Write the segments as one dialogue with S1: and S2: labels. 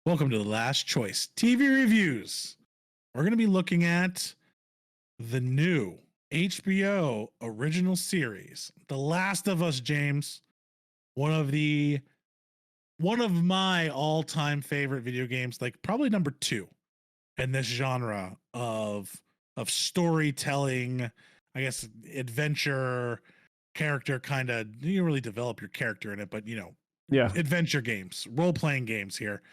S1: Welcome to the Last Choice TV Reviews. We're going to be looking at the new HBO original series, The Last of Us, James. One of my all-time favorite video games, like probably number 2 in this genre of storytelling, I guess adventure character kind of. You don't really develop your character in it, but
S2: Yeah.
S1: adventure games, role-playing games here.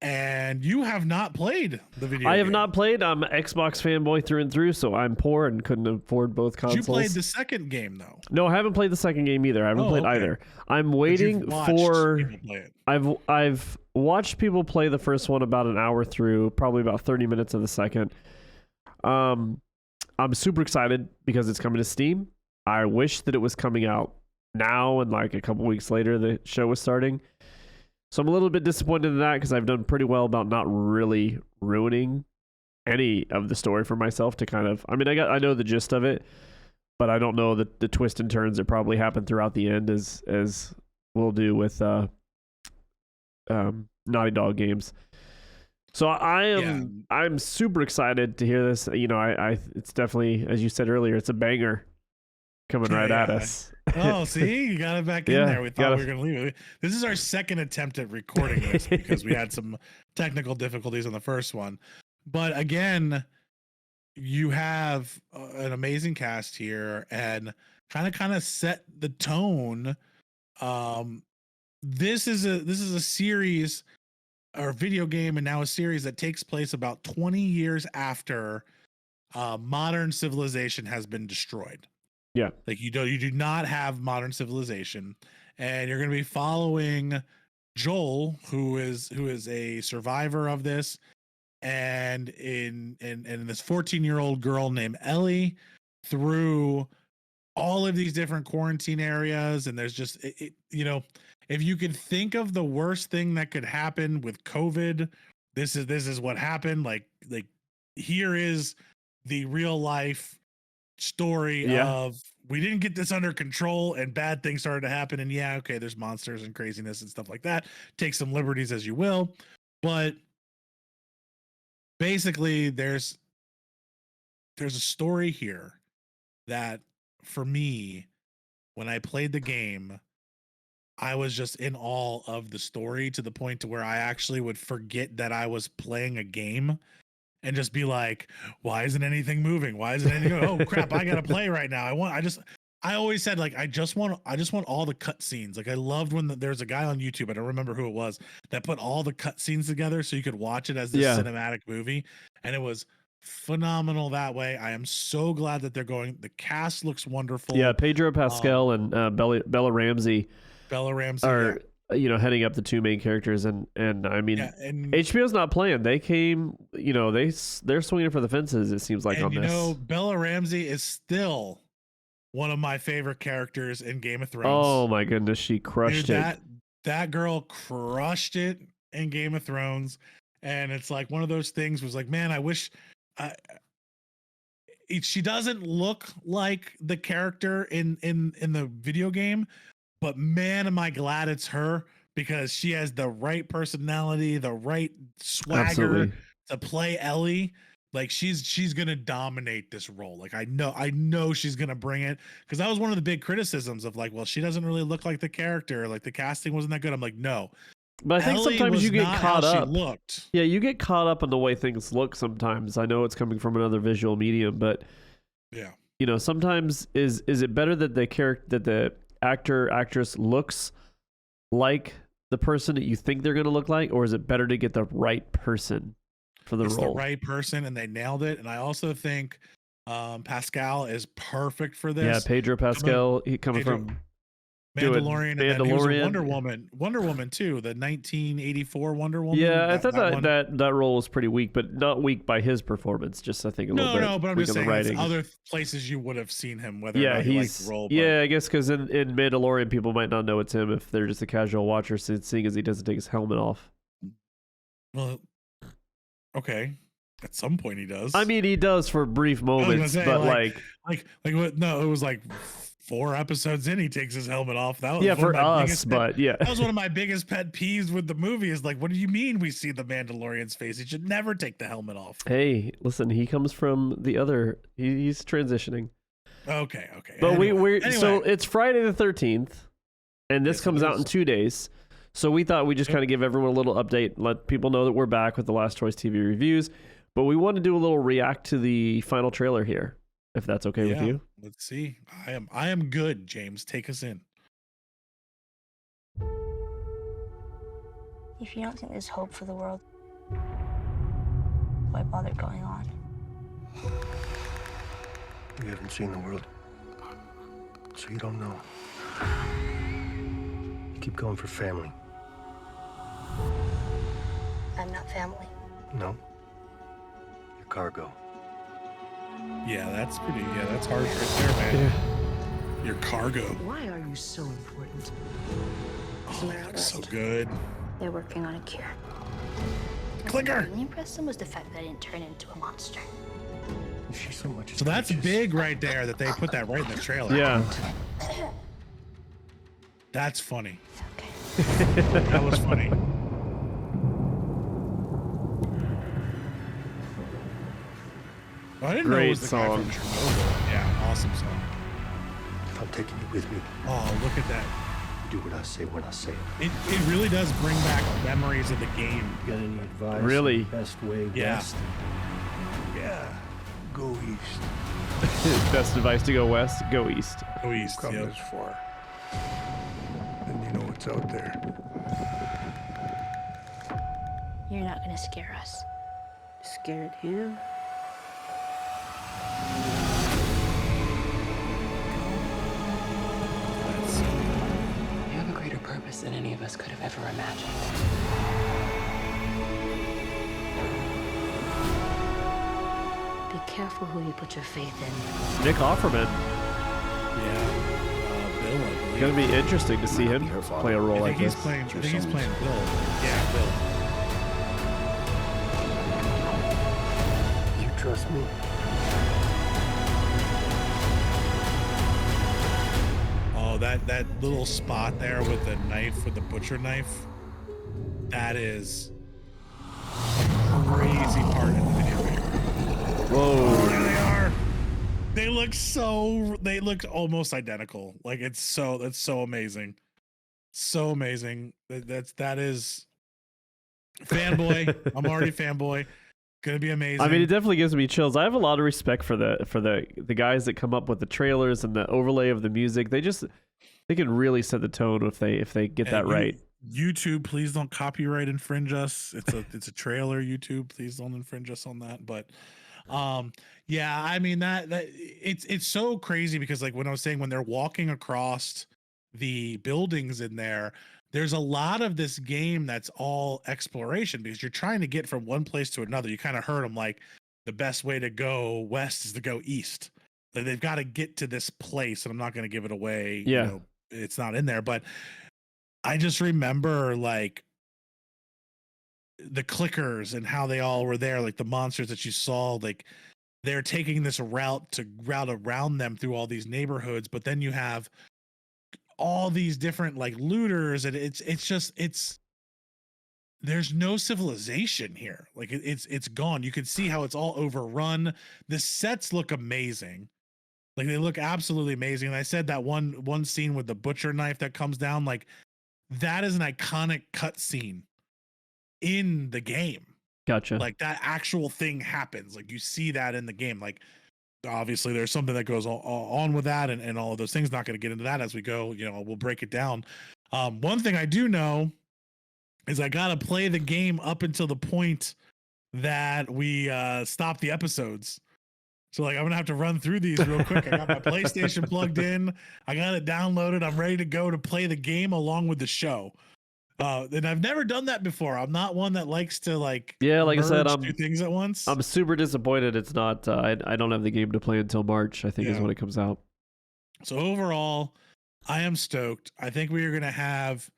S1: And you have not played the video
S2: I have
S1: game.
S2: not played. I'm an Xbox fanboy through and through, so I'm poor and couldn't afford both consoles.
S1: You played the second game though.
S2: No, I haven't played the second game either. I haven't played either. I'm waiting for. I've watched people play the first one about an hour through, probably about 30 minutes of the second. I'm super excited because it's coming to Steam. I wish that it was coming out now and like a couple weeks later the show was starting. So I'm a little bit disappointed in that because I've done pretty well about not really ruining any of the story for myself to kind of. I mean, I know the gist of it, but I don't know the twists and turns that probably happen throughout the end as we'll do with Naughty Dog games. So I'm super excited to hear this. It's definitely, as you said earlier, it's a banger coming right at us.
S1: Oh, see, you got it back in there. We thought we were going to leave it. This is our second attempt at recording this because we had some technical difficulties on the first one. But again, you have an amazing cast here and kind of set the tone. This is a series or video game, and now a series that takes place about 20 years after modern civilization has been destroyed.
S2: Yeah.
S1: Like you do not have modern civilization, and you're going to be following Joel, who is a survivor of this, and in this 14-year-old girl named Ellie through all of these different quarantine areas. And there's just if you could think of the worst thing that could happen with COVID, this is what happened. Like here is the real life story of we didn't get this under control and bad things started to happen, and there's monsters and craziness and stuff like that. Take some liberties as you will, but basically there's a story here that for me, when I played the game, I was just in awe of the story to the point to where I actually would forget that I was playing a game and just be like, why isn't anything moving? Why isn't anything going? Oh crap, I gotta play right now. I always said, like, I just want all the cutscenes. Like I loved when there's a guy on YouTube, I don't remember who it was, that put all the cutscenes together so you could watch it as this cinematic movie. And it was phenomenal that way. I am so glad that they're going. The cast looks wonderful.
S2: Yeah, Pedro Pascal and Bella Ramsey. Are heading up the two main characters, and I mean, and HBO's not playing. They came, they're swinging for the fences. It seems like on this.
S1: Bella Ramsey is still one of my favorite characters in Game of Thrones.
S2: Oh my goodness, she crushed it.
S1: That girl crushed it in Game of Thrones, and it's like one of those things was like, man, I wish. She doesn't look like the character in the video game. But man, am I glad it's her, because she has the right personality, the right swagger to play Ellie. Like she's gonna dominate this role. Like I know she's gonna bring it, because that was one of the big criticisms of like, well, she doesn't really look like the character. Like the casting wasn't that good. I'm like, no.
S2: But I think
S1: Ellie
S2: sometimes you get caught up.
S1: She looked.
S2: Yeah, you get caught up in the way things look sometimes. I know it's coming from another visual medium, but sometimes is it better that the actress looks like the person that you think they're going to look like, or is it better to get the right person for the role?
S1: The right person, and they nailed it. And I also think Pascal is perfect for this.
S2: Yeah, Pedro Pascal, coming from
S1: Mandalorian, and then he was Wonder Woman too, the 1984 Wonder Woman.
S2: Yeah, I thought that role was pretty weak, but not weak by his performance. Just I think a little bit.
S1: No, but I'm just saying other places you would have seen him. Whether he's the role.
S2: Yeah, I guess because in Mandalorian, people might not know it's him if they're just a casual watcher, seeing as he doesn't take his helmet off.
S1: Well, okay. At some point, he does.
S2: I mean, he does for brief moments, but like
S1: what? No, it was like 4 episodes in, he takes his helmet off. That was
S2: yeah, for us, but yeah,
S1: that was one of my biggest pet peeves with the movie. Is like, what do you mean we see the Mandalorian's face? He should never take the helmet off.
S2: Hey, listen, he comes from the other. He's transitioning.
S1: Okay.
S2: But anyway. So it's Friday the 13th, and this comes out in 2 days. So we thought we'd just kind of give everyone a little update, let people know that we're back with the Last Choice TV reviews. But we want to do a little react to the final trailer here, if that's okay with you.
S1: Let's see. I am good, James. Take us in.
S3: If you don't think there's hope for the world, why bother going on?
S4: You haven't seen the world, so you don't know. You keep going for family.
S3: I'm not family.
S4: No. You're cargo.
S1: Yeah, that's pretty. Yeah, that's harsh right there, man.
S2: Yeah.
S1: Your cargo.
S5: Why are you so important?
S1: Oh, it looks so good.
S3: They're working on a cure.
S1: Clicker.
S3: What really impressed them was the fact that I didn't turn into a monster.
S4: She's so much.
S1: So that's big right there that they put that right in the trailer.
S2: Yeah.
S1: That's funny.
S3: Okay.
S1: That was funny. I didn't know it was the guy from Chernobyl. Yeah, awesome song.
S4: I'm taking you with me.
S1: Oh, look at that.
S4: You do what I say when I say it.
S1: It really does bring back memories of the game.
S4: You got any advice?
S2: Really?
S4: Best way
S1: Yeah.
S4: west? Yeah. Go east.
S2: Best advice to go west, go east.
S1: Go east.
S4: Come
S1: Yep.
S4: this far. Then you know what's out there.
S3: You're not gonna scare us.
S5: Scared him?
S1: That's,
S6: You have a greater purpose than any of us could have ever imagined.
S3: Be careful who you put your faith in.
S2: Nick Offerman.
S1: yeah. Bill, I believe.
S2: It's gonna be interesting to see
S4: Might not
S2: him
S4: be her father.
S2: play a role
S1: I
S2: like
S1: think
S2: this.
S1: he's playing. I
S4: Your
S1: think he's
S4: sons.
S1: playing Bill. Yeah, Bill.
S4: You trust me?
S1: Oh, that little spot there with the knife, with the butcher knife. That is a crazy part in the video game.
S2: Whoa.
S1: There they are. They look almost identical. Like that's so amazing. So amazing. That is fanboy. I'm already fanboy. Gonna be amazing.
S2: I mean, it definitely gives me chills. I have a lot of respect for the guys that come up with the trailers and the overlay of the music. They can really set the tone if they get that right.
S1: YouTube, please don't copyright infringe us. It's a trailer. YouTube, please don't infringe us on that. But yeah, I mean that it's so crazy because like when I was saying, when they're walking across the buildings in there's a lot of this game that's all exploration because you're trying to get from one place to another. You kind of heard them like the best way to go west is to go east. Like they've got to get to this place, and I'm not going to give it away.
S2: Yeah.
S1: You know, it's not in there, but I just remember like the clickers and how they all were there, like the monsters that you saw, like they're taking this route around them through all these neighborhoods, but then you have all these different like looters, and it's there's no civilization here. Like it's gone. You can see how it's all overrun. The sets look amazing. Like they look absolutely amazing. And I said that one scene with the butcher knife that comes down, like that is an iconic cut scene in the game.
S2: Gotcha.
S1: Like that actual thing happens. Like you see that in the game. Like obviously there's something that goes on with that and all of those things. Not going to get into that as we go. You know, we'll break it down. One thing I do know is I got to play the game up until the point that we stop the episodes. So like I'm gonna have to run through these real quick. I got my PlayStation plugged in. I got it downloaded. I'm ready to go to play the game along with the show. And I've never done that before. I'm not one that likes to like
S2: I said,
S1: do things at once.
S2: I'm super disappointed it's not. I don't have the game to play until March. I think is when it comes out.
S1: So overall, I am stoked. I think we are gonna have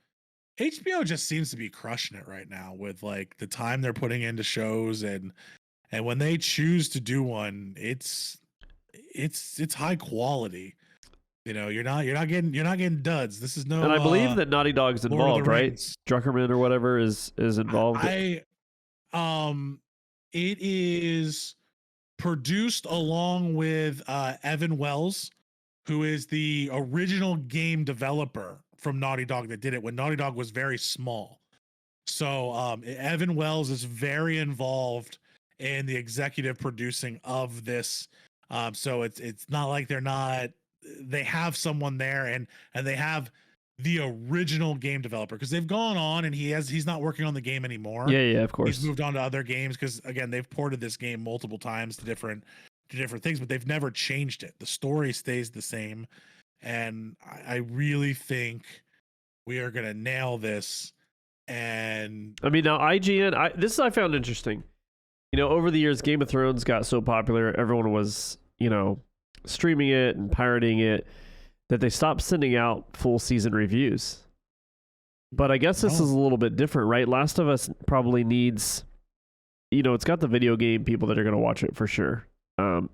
S1: HBO just seems to be crushing it right now with like the time they're putting into shows and when they choose to do one, it's high quality. you're not getting duds. This is no.
S2: And I believe that Naughty Dog's involved, right?
S1: Rings.
S2: Druckerman or whatever is involved.
S1: It is produced along with Evan Wells, who is the original game developer from Naughty Dog that did it when Naughty Dog was very small. So Evan Wells is very involved in the executive producing of this. So it's not like they have someone there and they have the original game developer, because they've gone on and he's not working on the game anymore.
S2: Yeah, of course.
S1: He's moved on to other games because again, they've ported this game multiple times to different things, but they've never changed it. The story stays the same. And I really think we are gonna nail this. And
S2: I mean, now IGN, this I found interesting. Over the years, Game of Thrones got so popular, everyone was, streaming it and pirating it, that they stopped sending out full season reviews. But I guess this is a little bit different, right? Last of Us probably needs, it's got the video game people that are going to watch it for sure.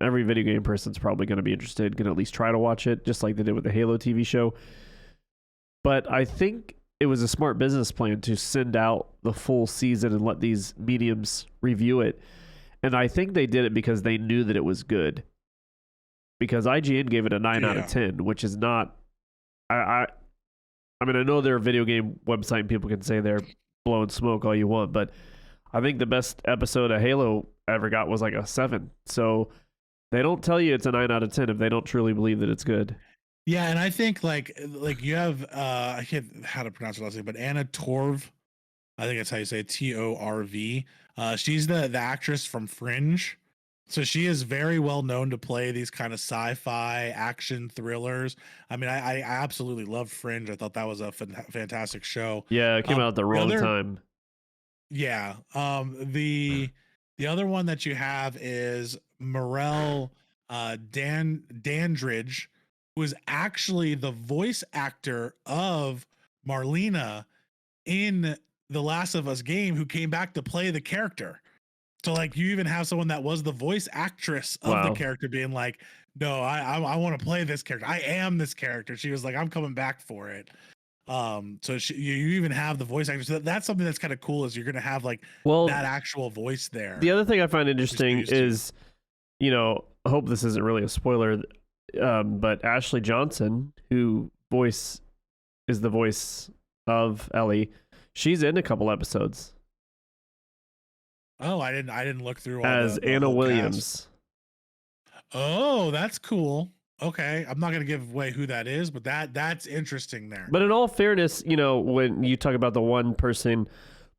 S2: Every video game person's probably going to be interested, going to at least try to watch it, just like they did with the Halo TV show. But I think it was a smart business plan to send out the full season and let these mediums review it. And I think they did it because they knew that it was good. Because IGN gave it a 9 out of 10, which is not... I mean, I know they're a video game website and people can say they're blowing smoke all you want, but I think the best episode of Halo ever got was like a 7. So they don't tell you it's a 9 out of 10 if they don't truly believe that it's good.
S1: Yeah, and I think like you have I can't how to pronounce her last name, but Anna Torv, I think that's how you say it, Torv. She's the actress from Fringe. So she is very well known to play these kind of sci-fi action thrillers. I mean, I absolutely loved Fringe. I thought that was a fantastic show.
S2: Yeah, it came out at the wrong time.
S1: Yeah. The other one that you have is Morel Dandridge, who is actually the voice actor of Marlena in the Last of Us game, who came back to play the character. So like you even have someone that was the voice actress of the character being like, no, I want to play this character. I am this character. She was like, I'm coming back for it. So you even have the voice actor. So that's something that's kind of cool, is you're going to have like that actual voice there.
S2: The other thing I find interesting is, I hope this isn't really a spoiler, but Ashley Johnson, who is the voice of Ellie, she's in a couple episodes.
S1: Oh, I didn't look through all
S2: as Anna Williams.
S1: Cast. Oh, that's cool. Okay, I'm not gonna give away who that is, but that's interesting there.
S2: But in all fairness, when you talk about the one person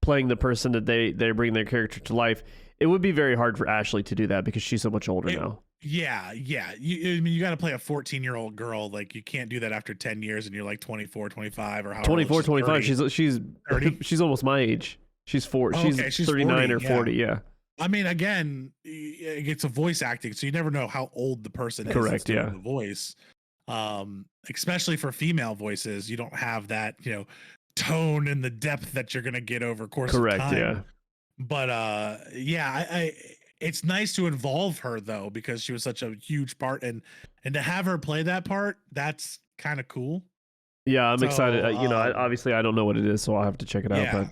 S2: playing the person that they bring their character to life, it would be very hard for Ashley to do that because she's so much older now.
S1: Yeah. You got to play a 14-year-old girl. Like you can't do that after 10 years and you're like 24, 25 or how
S2: 24, 25.
S1: 30.
S2: She's almost my age. She's 40. She's 39 or 40. Yeah.
S1: I mean, again, it's a voice acting, so you never know how old the person is.
S2: Correct. Yeah.
S1: The voice, especially for female voices, you don't have that, tone and the depth that you're gonna get over course of time.
S2: Yeah.
S1: But it's nice to involve her though, because she was such a huge part, and to have her play that part, that's kind of cool.
S2: Yeah, I'm excited. Obviously I don't know what it is, so I'll have to check it out.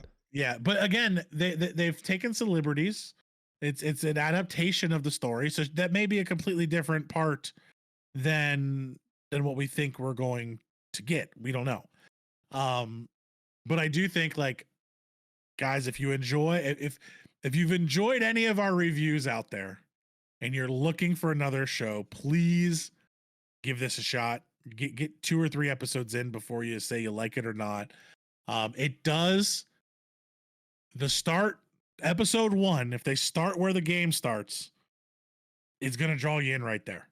S1: But again, they've taken some liberties. It's an adaptation of the story, so that may be a completely different part than what we think we're going to get. We don't know. But I do think, like, guys, if you've enjoyed any of our reviews out there and you're looking for another show, please give this a shot. Get 2 or 3 episodes in before you say you like it or not. It does. The start, episode 1, if they start where the game starts, it's going to draw you in right there.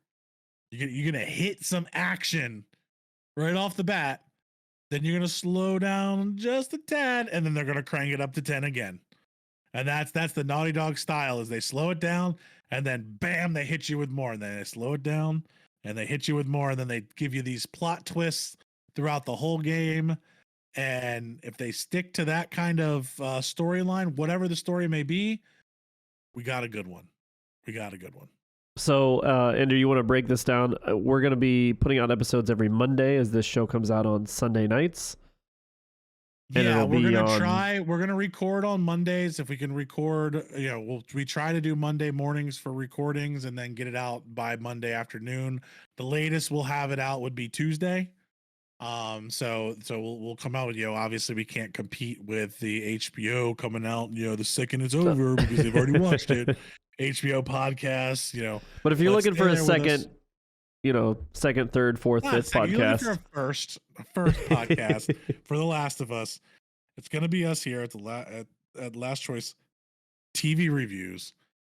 S1: You're going to hit some action right off the bat. Then you're going to slow down just a tad, and then they're going to crank it up to 10 again. And that's the Naughty Dog style, is they slow it down, and then bam, they hit you with more. And then they slow it down, and they hit you with more. And then they give you these plot twists throughout the whole game. And if they stick to that kind of storyline, whatever the story may be, we got a good one.
S2: So, Andrew, you want to break this down? We're going to be putting out episodes every Monday as this show comes out on Sunday nights.
S1: And yeah, we're gonna try. We're gonna record on Mondays if we can record. We try to do Monday mornings for recordings and then get it out by Monday afternoon. The latest we'll have it out would be Tuesday. So we'll come out with obviously we can't compete with the HBO coming out the second it's over because they've already watched it. HBO podcasts,
S2: But if you're looking for a second, second, third, fourth, fifth podcast.
S1: For a first podcast for The Last of Us, it's going to be us here at Last Choice TV Reviews.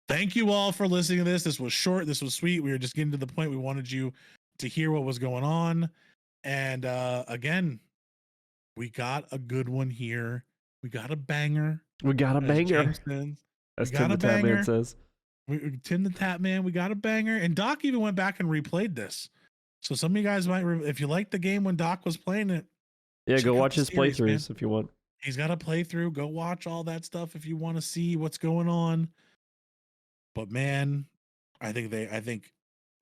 S1: Thank you all for listening to this. This was short. This was sweet. We were just getting to the point. We wanted you to hear what was going on. And again, we got a good one here. We got a banger.
S2: We got a banger. As Tim the Tap Man says.
S1: Tim the Tap Man, we got a banger. And Doc even went back and replayed this. So some of you guys might, if you liked the game when Doc was playing it.
S2: Yeah, go watch his playthroughs if you want.
S1: He's got a playthrough. Go watch all that stuff if you want to see what's going on. But man, I think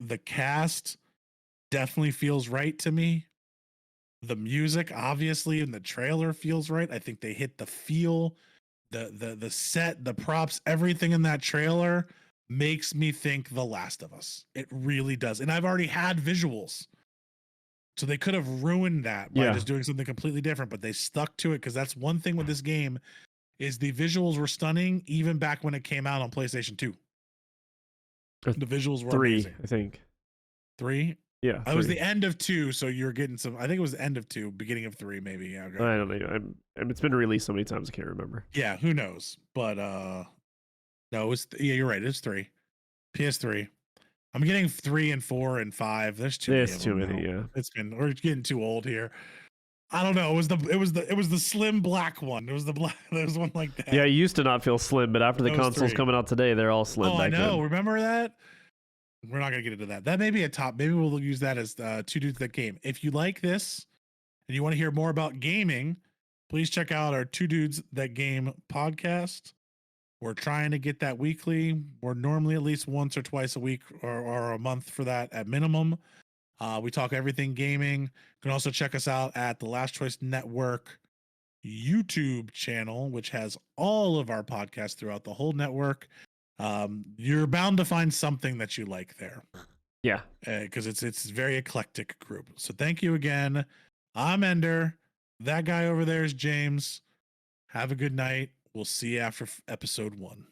S1: the cast definitely feels right to me. The music, obviously, in the trailer feels right. I think they hit the feel, the set, the props, everything in that trailer makes me think The Last of Us. It really does. And I've already had visuals. So they could have ruined that by just doing something completely different, but they stuck to it because that's one thing with this game is the visuals were stunning even back when it came out on PlayStation 2. The visuals were
S2: 3,
S1: amazing.
S2: I think.
S1: 3?
S2: Yeah.
S1: It was the end of 2, so you're getting some. I think it was the end of 2, beginning of 3, maybe. Yeah. Okay.
S2: I don't know. It's been released so many times, I can't remember.
S1: Yeah, who knows? But no, it was. Yeah, you're right. It's 3. PS3. I'm getting 3 and 4 and 5. There's too many.
S2: There's too many. Yeah.
S1: We're getting too old here. I don't know. It was the slim black one. It was the black. There was one like that.
S2: Yeah, it used to not feel slim, but after the consoles coming out today, they're all slim.
S1: Oh,
S2: back
S1: I know.
S2: then.
S1: Remember that? We're not gonna get into that. That may be a top. Maybe we'll use that as Two Dudes That Game. If you like this and you want to hear more about gaming, please check out our Two Dudes That Game podcast. We're trying to get that weekly. We're normally at least once or twice a week or a month for that at minimum. We talk everything gaming. You can also check us out at the Last Choice Network YouTube channel, which has all of our podcasts throughout the whole network. You're bound to find something that you like there.
S2: Yeah,
S1: because it's a very eclectic group. So thank you again. I'm Ender. That guy over there is James. Have a good night. We'll see you after episode 1.